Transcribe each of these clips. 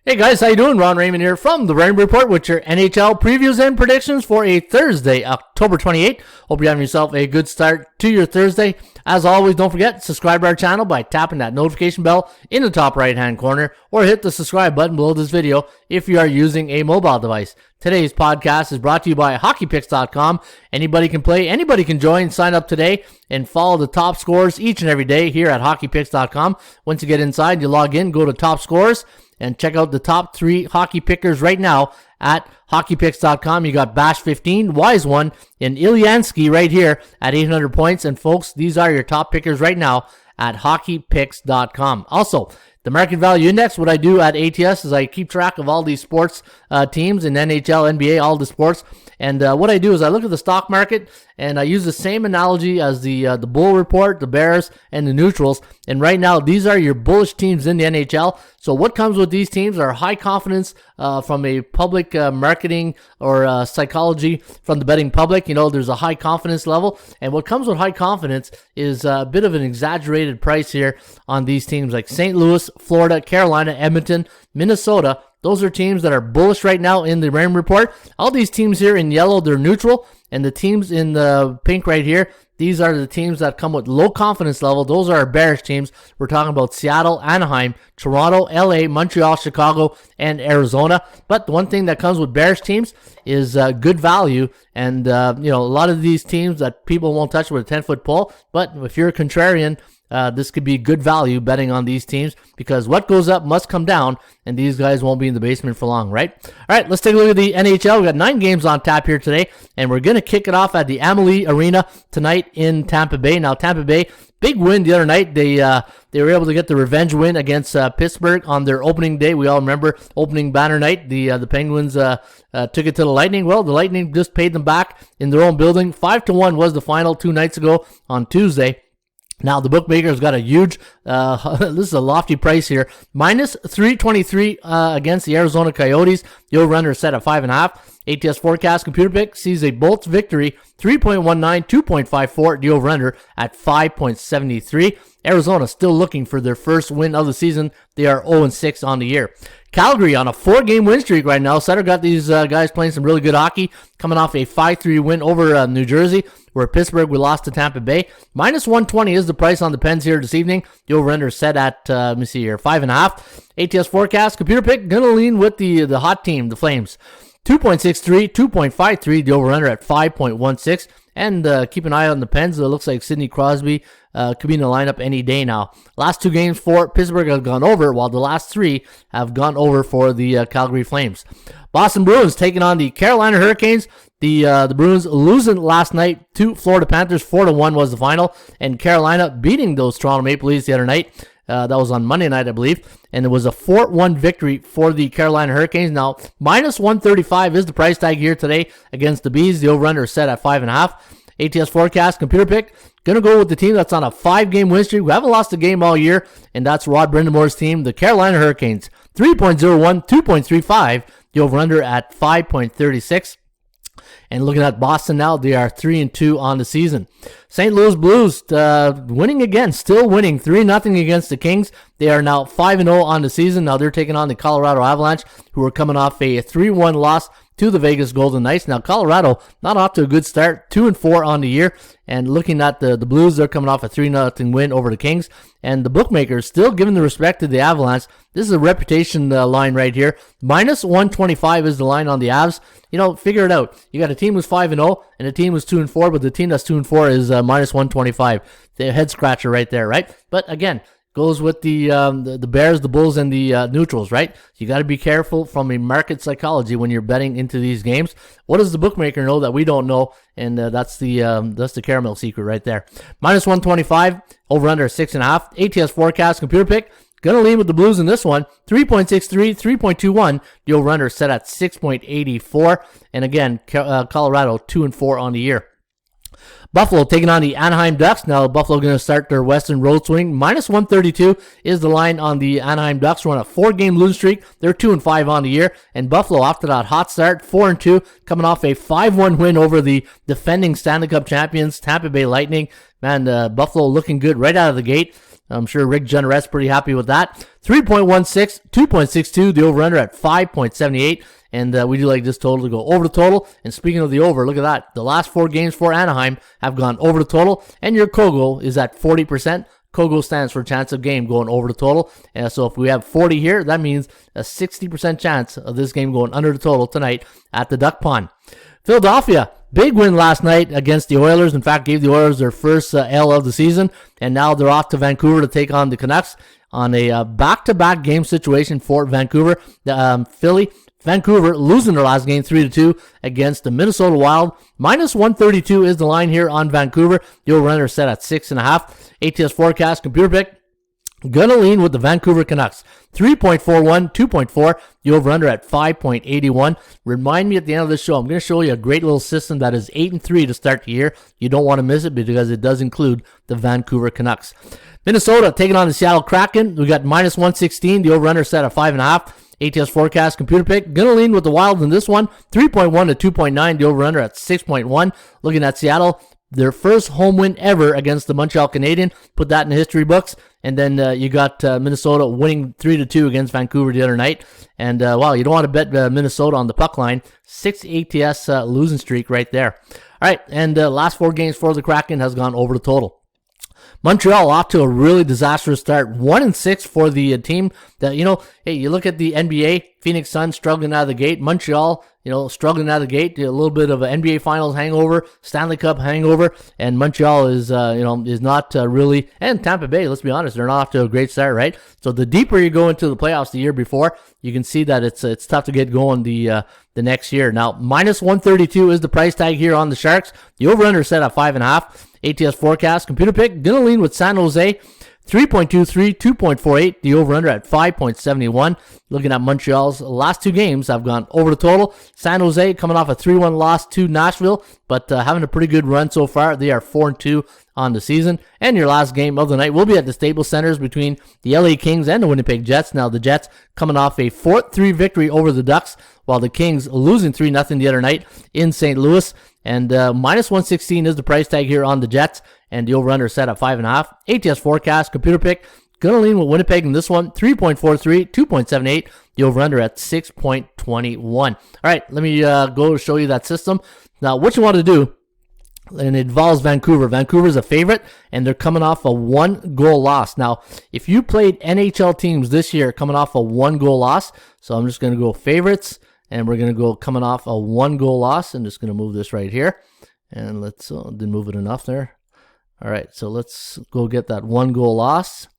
Hey guys, how you doing? Ron Raymond here from the Raymond Report with your NHL previews and predictions for a Thursday, October 28th. Hope you're having yourself a good start to your Thursday. As always, don't forget, subscribe to our channel by tapping that notification bell in the top right-hand corner or hit the subscribe button below this video if you are using a mobile device. Today's podcast is brought to you by HockeyPicks.com. Anybody can play, anybody can join. Sign up today and follow the top scorers each and every day here at HockeyPicks.com. Once you get inside, you log in, go to top scores, and check out the top 3 hockey pickers right now at HockeyPicks.com. You got Bash 15, Wise 1, and Ilyansky right here at 800 points. And folks, these are your top pickers right now at HockeyPicks.com. Also, the Market Value Index, what I do at ATS is I keep track of all these sports teams in NHL, NBA, all the sports. And what I do is I look at the stock market and I use the same analogy as the Bull Report, the Bears, and the Neutrals. And right now, these are your bullish teams in the NHL. So what comes with these teams are high confidence from a public marketing or psychology from the betting public. You know, there's a high confidence level. And what comes with high confidence is a bit of an exaggerated price here on these teams like St. Louis, Florida, Carolina, Edmonton, Minnesota. Those are teams that are bullish right now in the Raymond Report. All these teams here in yellow, they're neutral. And the teams in the pink right here, these are the teams that come with low confidence level. Those are our bearish teams. We're talking about Seattle, Anaheim, Toronto, LA, Montreal, Chicago, and Arizona. But the one thing that comes with bearish teams is good value. And, a lot of these teams that people won't touch with a 10-foot pole. But if you're a contrarian, this could be good value betting on these teams because what goes up must come down, and these guys won't be in the basement for long, right? All right, let's take a look at the NHL. We got 9 games on tap here today, and we're going to kick it off at the Amalie Arena tonight in Tampa Bay. Now, Tampa Bay, big win the other night. They were able to get the revenge win against Pittsburgh on their opening day. We all remember opening banner night. The Penguins took it to the Lightning. Well, the Lightning just paid them back in their own building. 5-1 was the final 2 nights ago on Tuesday. Now, the bookmakers got a huge, this is a lofty price here, minus 323 against the Arizona Coyotes. The over-under is set at 5.5. ATS Forecast Computer Pick sees a Bolts victory, 3.19, 2.54, the over-under at 5.73. Arizona still looking for their first win of the season. They are 0-6 on the year. Calgary on a 4-game win streak right now. Sutter got these guys playing some really good hockey, coming off a 5-3 win over New Jersey, where Pittsburgh we lost to Tampa Bay. Minus 120 is the price on the Pens here this evening. The over-under is set at, 5.5. ATS Forecast Computer Pick, going to lean with the hot team, the Flames. 2.63, 2.53, the over-under at 5.16. And keep an eye on the Pens. It looks like Sidney Crosby could be in the lineup any day now. Last 2 games for Pittsburgh have gone over, while the last 3 have gone over for the Calgary Flames. Boston Bruins taking on the Carolina Hurricanes. The Bruins losing last night to Florida Panthers. 4-1 was the final. And Carolina beating those Toronto Maple Leafs the other night. That was on Monday night, I believe. And it was a 4-1 victory for the Carolina Hurricanes. Now, minus 135 is the price tag here today against the Bees. The over-under is set at 5.5. ATS Forecast Computer Pick. Going to go with the team that's on a 5-game win streak. We haven't lost a game all year, and that's Rod Brindamore's team, the Carolina Hurricanes. 3.01, 2.35. The over-under at 5.36. And looking at Boston now, they are 3-2 on the season. St. Louis Blues winning again, still winning 3-0 against the Kings. They are now 5-0 on the season. Now they're taking on the Colorado Avalanche, who are coming off a 3-1 loss to the Vegas Golden Knights. Now Colorado not off to a good start, 2-4 on the year. And looking at the Blues, they're coming off a 3-0 win over the Kings. And the bookmakers still giving the respect to the Avalanche. This is a reputation line right here. Minus 125 is the line on the Avs. Figure it out. You got a team who's 5-0 and a team who's 2-4, but the team that's 2-4 is minus 125. The head scratcher right there, right? But again, goes with the Bears, the Bulls, and the Neutrals, right? You got to be careful from a market psychology when you're betting into these games. What does the bookmaker know that we don't know? And that's the caramel secret right there. Minus 125, over under 6.5. ATS Forecast Computer Pick. Gonna lean with the Blues in this one. 3.63, 3.21. The over under set at 6.84. And again, Colorado 2-4 on the year. Buffalo taking on the Anaheim Ducks. Now, Buffalo going to start their Western road swing. Minus 132 is the line on the Anaheim Ducks. We're on a 4-game losing streak. They're 2-5 on the year. And Buffalo, after that hot start, 4-2, coming off a 5-1 win over the defending Stanley Cup champions, Tampa Bay Lightning. Man, Buffalo looking good right out of the gate. I'm sure Rick Generet's pretty happy with that. 3.16, 2.62, the over-under at 5.78. And we do like this total to go over the total. And speaking of the over, look at that. The last 4 games for Anaheim have gone over the total. And your Kogo is at 40%. Kogo stands for chance of game going over the total. So if we have 40 here, that means a 60% chance of this game going under the total tonight at the Duck Pond. Philadelphia, big win last night against the Oilers. In fact, gave the Oilers their first L of the season. And now they're off to Vancouver to take on the Canucks on a back-to-back game situation for Vancouver. Vancouver losing their last game 3-2 against the Minnesota Wild. Minus 132 is the line here on Vancouver. The over-under set at 6.5. ATS forecast, computer pick. Gonna lean with the Vancouver Canucks. 3.41, 2.4. The over-under at 5.81. Remind me at the end of this show, I'm going to show you a great little system that is 8-3 to start the year. You don't want to miss it because it does include the Vancouver Canucks. Minnesota taking on the Seattle Kraken. We got minus 116. The over-under set at 5.5. ATS forecast, computer pick. Gonna lean with the Wild in this one. 3.1 to 2.9. The over-under at 6.1. Looking at Seattle, their first home win ever against the Montreal Canadiens. Put that in the history books. And then you got Minnesota winning 3-2 against Vancouver the other night. And, wow, you don't want to bet Minnesota on the puck line. 6 ATS losing streak right there. All right, and last 4 games for the Kraken has gone over the total. Montreal off to a really disastrous start. 1-6 for the team that, hey, you look at the NBA, Phoenix Suns struggling out of the gate. Montreal, struggling out of the gate. A little bit of an NBA Finals hangover, Stanley Cup hangover, and Montreal is not really, and Tampa Bay, let's be honest, they're not off to a great start, right? So the deeper you go into the playoffs the year before, you can see that it's tough to get going the next year. Now, minus 132 is the price tag here on the Sharks. The over-under set at 5.5. ATS forecast, computer pick, gonna lean with San Jose. 3.23, 2.48, the over-under at 5.71. Looking at Montreal's last 2 games, have gone over the total. San Jose coming off a 3-1 loss to Nashville, but having a pretty good run so far. They are 4-2 on the season. And your last game of the night will be at the Staples Centers between the LA Kings and the Winnipeg Jets. Now the Jets coming off a 4-3 victory over the Ducks, while the Kings losing 3-0 the other night in St. Louis. And minus 116 is the price tag here on the Jets. And the over-under set at 5.5. ATS forecast, computer pick. Gonna lean with Winnipeg in this one. 3.43, 2.78. The over-under at 6.21. All right, let me go show you that system. Now, what you want to do, and it involves Vancouver. Vancouver's a favorite, and they're coming off a 1-goal loss. Now, if you played NHL teams this year coming off a 1-goal loss, so I'm just going to go favorites, and we're going to go coming off a 1-goal loss. I'm just going to move this right here, and let's didn't move it enough there. All right, so let's go get that 1-goal loss.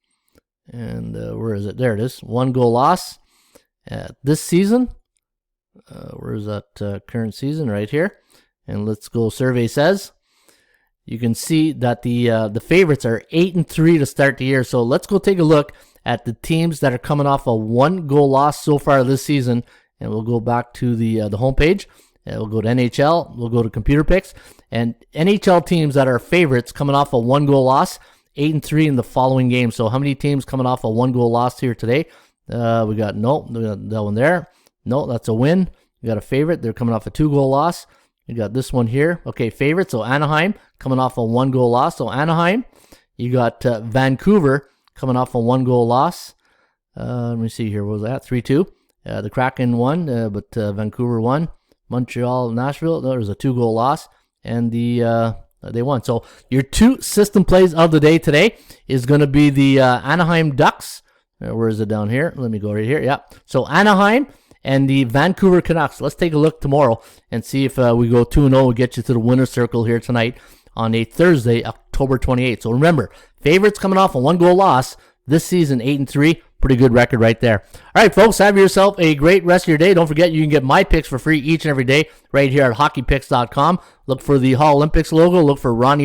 And where is it? There it is. 1-goal loss this season. Where is that current season? Right here. And let's go survey says. You can see that the favorites are 8-3 to start the year. So let's go take a look at the teams that are coming off a 1-goal loss so far this season. And we'll go back to the homepage. We'll go to NHL. We'll go to computer picks. And NHL teams that are favorites coming off a 1-goal loss, 8-3 in the following game. So how many teams coming off a 1-goal loss here today? We got that one there. No, that's a win. We got a favorite. They're coming off a 2-goal loss. You got this one here. Okay, favorite. So Anaheim coming off a 1-goal loss. So Anaheim. You got Vancouver coming off a 1-goal loss. Let me see here. What was that? 3-2. The Kraken won, but Vancouver won. Montreal, Nashville. There was a 2-goal loss, and they won. So your 2 system plays of the day today is going to be the Anaheim Ducks. Where is it down here? Let me go right here. Yeah. So Anaheim and the Vancouver Canucks. Let's take a look tomorrow and see if we go 2-0. We'll get you to the winner's circle here tonight on a Thursday, October 28th. So remember, favorites coming off a 1-goal loss this season, 8-3. Pretty good record right there. All right, folks, have yourself a great rest of your day. Don't forget, you can get my picks for free each and every day right here at hockeypicks.com. Look for the Hall Olympics logo. Look for Ron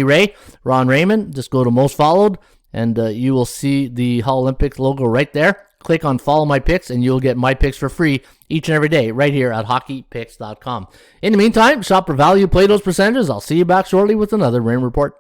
Raymond. Just go to most followed, and you will see the Hall Olympics logo right there. Click on follow my picks, and you'll get my picks for free each and every day right here at hockeypicks.com. In the meantime, shop for value, play those percentages. I'll see you back shortly with another Raymond Report.